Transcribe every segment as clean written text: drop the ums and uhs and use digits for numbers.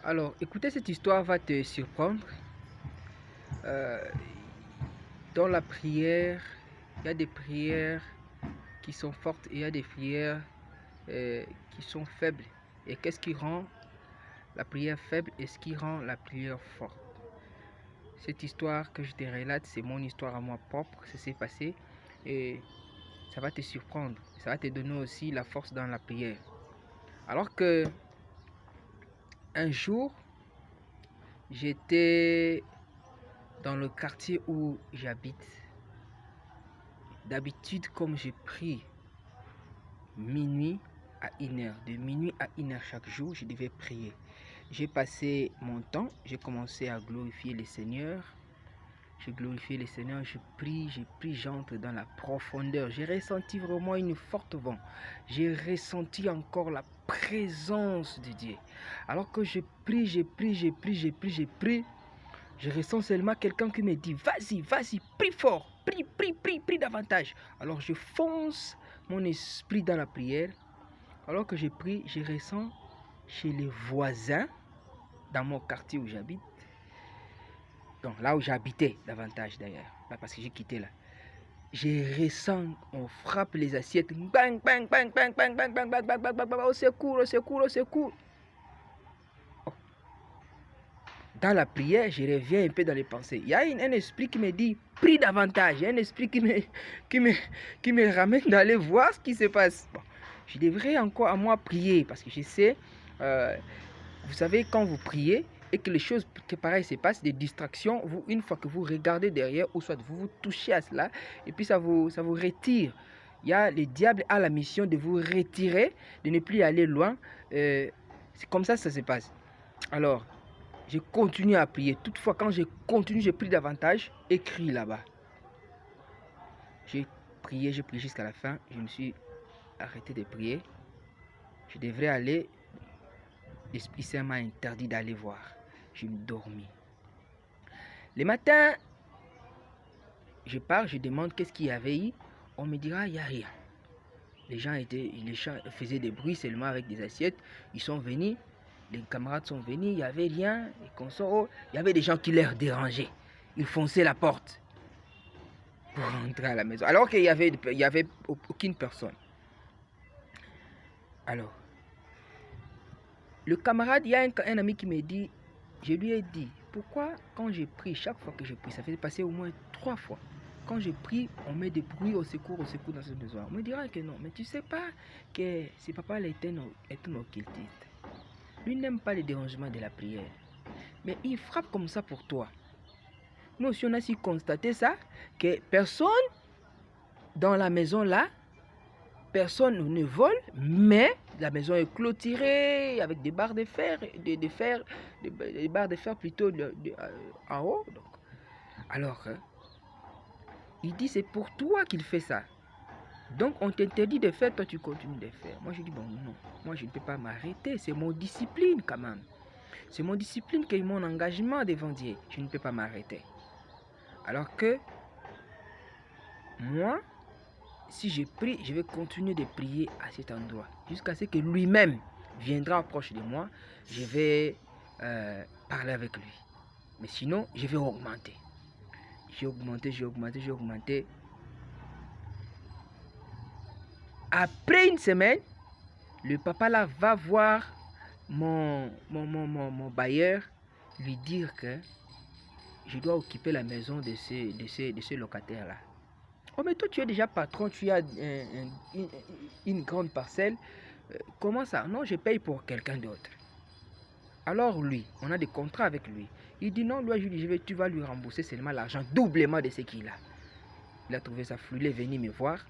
Alors, écoutez, cette histoire va te surprendre. Euh, dans la prière, il y a des prières qui sont fortes et il y a des prières qui sont faibles. Et qu'est-ce qui rend la prière faible et ce qui rend la prière forte? Cette histoire que je te relate, c'est mon histoire à moi propre, ça s'est passé et ça va te surprendre. Ça va te donner aussi la force dans la prière. Alors que un jour, j'étais dans le quartier où j'habite. D'habitude, comme je prie minuit à 1h, de minuit à 1h chaque jour, je devais prier. J'ai passé mon temps, j'ai commencé à glorifier le Seigneur. Je glorifie le Seigneur, je prie, j'entre dans la profondeur. J'ai ressenti vraiment une forte vent. J'ai ressenti encore la présence de Dieu. Alors que je prie, je ressens seulement quelqu'un qui me dit, vas-y, prie fort, prie davantage. Alors je fonce mon esprit dans la prière. Alors que je prie, je ressens chez les voisins, dans mon quartier où j'habite, donc là où j'habitais davantage d'ailleurs, parce que j'ai quitté là. Je ressens, on frappe les assiettes, bang, bang, bang, bang, bang, bang, bang, bang, bang, bang, bang, bang, au secours, au secours, au secours. Dans la prière, je reviens un peu dans les pensées. Il y a un esprit qui me dit, prie davantage. Il y a un esprit qui me ramène d'aller voir ce qui se passe. Bon, je devrais encore à moi prier parce que je sais, vous savez, quand vous priez et que les choses que pareil se passent, des distractions, vous, une fois que vous regardez derrière, ou soit vous vous touchez à cela, et puis ça vous retire. Le diable a la mission de vous retirer, de ne plus aller loin. C'est comme ça que ça se passe. Alors, je continue à prier. Toutefois, quand je continue, je prie davantage, écrit là-bas. J'ai prié jusqu'à la fin. Je me suis arrêté de prier. Je devrais aller. L'Esprit Saint m'a interdit d'aller voir. Je me dormis. Le matin, je pars, je demande qu'est-ce qu'il y avait eu. On me dira, il n'y a rien. Les gens faisaient des bruits seulement avec des assiettes. Ils sont venus. Les camarades sont venus, il n'y avait rien. Il y avait des gens qui leur dérangeaient. Ils fonçaient la porte pour rentrer à la maison. Alors qu'il n'y avait aucune personne. Alors, le camarade, il y a un ami qui me dit, je lui ai dit, pourquoi quand je prie, chaque fois que je prie, ça fait passer au moins 3 fois. Quand je prie, on met des bruits au secours dans cette maison. On me dira que non, mais tu sais pas que si papa est un occultiste. Lui n'aime pas les dérangements de la prière. Mais il frappe comme ça pour toi. Nous aussi, on a su constater ça, que personne dans la maison là, personne ne vole, mais la maison est clôturée avec des barres de fer, des barres de fer plutôt en haut. Donc. Alors, il dit c'est pour toi qu'il fait ça. Donc on t'interdit de faire, toi tu continues de faire. Moi je dis bon non, moi je ne peux pas m'arrêter, c'est mon discipline quand même. C'est mon discipline qui est mon engagement devant Dieu. Je ne peux pas m'arrêter. Alors que moi, si je prie, je vais continuer de prier à cet endroit. Jusqu'à ce que lui-même viendra proche de moi. Je vais parler avec lui. Mais sinon, je vais augmenter. J'ai augmenté. Après une semaine, le papa là va voir mon bailleur, lui dire que je dois occuper la maison de ce locataire là. Oh mais toi tu es déjà patron, tu as une grande parcelle. Comment ça? Non, je paye pour quelqu'un d'autre. Alors lui, on a des contrats avec lui. Il dit non, lui, tu vas lui rembourser seulement l'argent doublement de ce qu'il a. Il a trouvé ça flou, il est venu me voir.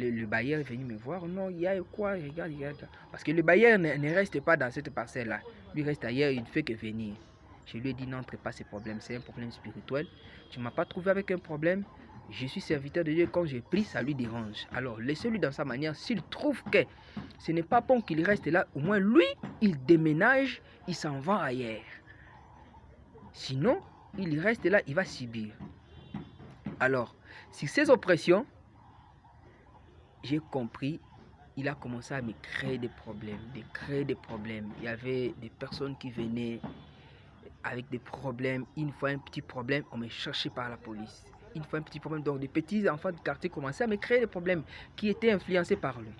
Le bailleur est venu me voir. Non, il y a quoi? Regarde. Parce que le bailleur ne reste pas dans cette parcelle-là. Lui reste ailleurs, il ne fait que venir. Je lui ai dit, n'entre pas ces problèmes, c'est un problème spirituel. Tu ne m'as pas trouvé avec un problème. Je suis serviteur de Dieu, quand j'ai pris, ça lui dérange. Alors, laissez-lui dans sa manière. S'il trouve que ce n'est pas bon qu'il reste là, au moins lui, il déménage, il s'en va ailleurs. Sinon, il reste là, il va subir. Alors, sur ces oppressions, j'ai compris, il a commencé à me créer des problèmes, Il y avait des personnes qui venaient avec des problèmes. Une fois un petit problème, on me cherchait par la police. Une fois un petit problème, donc des petits enfants du quartier commençaient à me créer des problèmes qui étaient influencés par lui.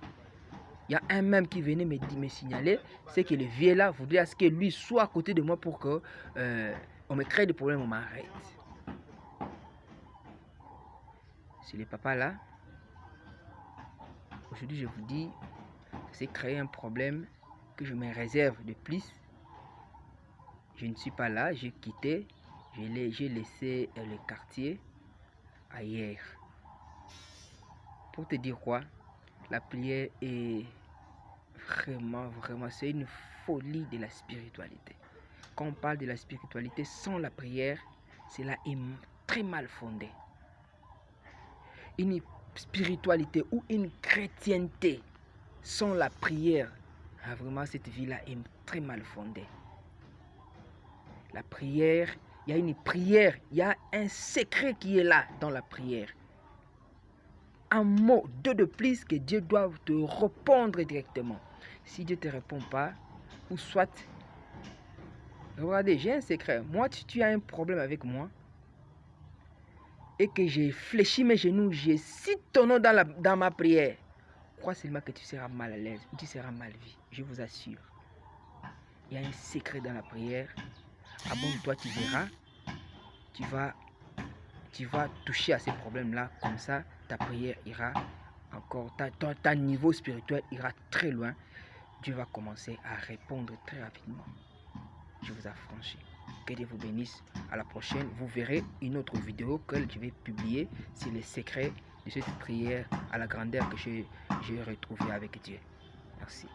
Il y a un même qui venait me signaler, c'est que le vieux là voudrait à ce que lui soit à côté de moi pour que on me crée des problèmes, on m'arrête. C'est le papa là. Aujourd'hui, je vous dis, c'est créer un problème que je me réserve de plus. Je ne suis pas là, j'ai quitté, j'ai laissé le quartier ailleurs. Pour te dire quoi, la prière est vraiment, c'est une folie de la spiritualité. Quand on parle de la spiritualité sans la prière, cela est très mal fondé. Une spiritualité ou une chrétienté sans la prière, vraiment cette vie-là est très mal fondée. La prière, il y a une prière, il y a un secret qui est là dans la prière. Un mot, deux de plus que Dieu doit te répondre directement. Si Dieu ne te répond pas, ou soit, regardez, j'ai un secret. Moi, si tu as un problème avec moi, et que j'ai fléchi mes genoux, j'ai cité ton nom dans ma prière, crois seulement que tu seras mal à l'aise, ou tu seras mal vu, je vous assure. Il y a un secret dans la prière. Abonne-toi, tu verras, tu vas toucher à ces problèmes-là, comme ça, ta prière ira encore, ton niveau spirituel ira très loin. Dieu va commencer à répondre très rapidement. Je vous affranchis. Que Dieu vous bénisse. À la prochaine, vous verrez une autre vidéo que je vais publier sur les secrets de cette prière à la grandeur que j'ai retrouvée avec Dieu. Merci.